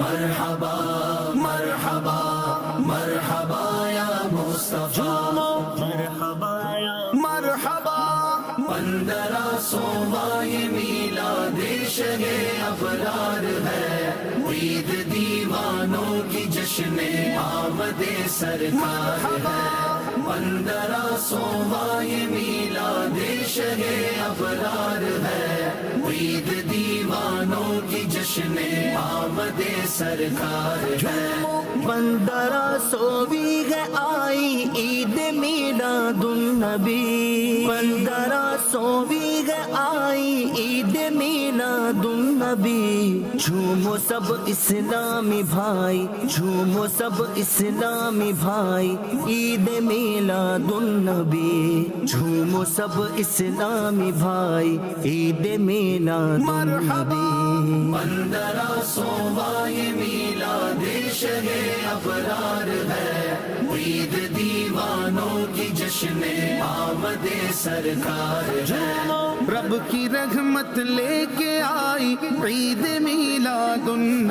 مرحبا مرحبا مرحبا یا مصطفیٰ، مرحبا یا مرحبا 1500واں یہ میلاد شہ ابرار ہے، عید دیوانوں کی جشن آمد سرکار ہے۔ 1500واں یہ میلاد شہ ابرار ہے، عید دیوانوں کی جشن آمد سرکار ہے۔ 1500ویں ہے آئی عید میلاد النبی، 1500ویں ہے آئی عید میلاد النبی۔ جھومو سب اسلامی بھائی، جھومو سب اسلامی بھائی، عید میلاد النبی۔ جھومو سب اسلامی بھائی، عید میلاد النبی۔ 1500واں یہ میلاد شہ ابرار ہے، عید دیوانوں کی جشن آمد سرکار ہے۔ رب کی رحمت لے کے آئی عید میلاد النبی۔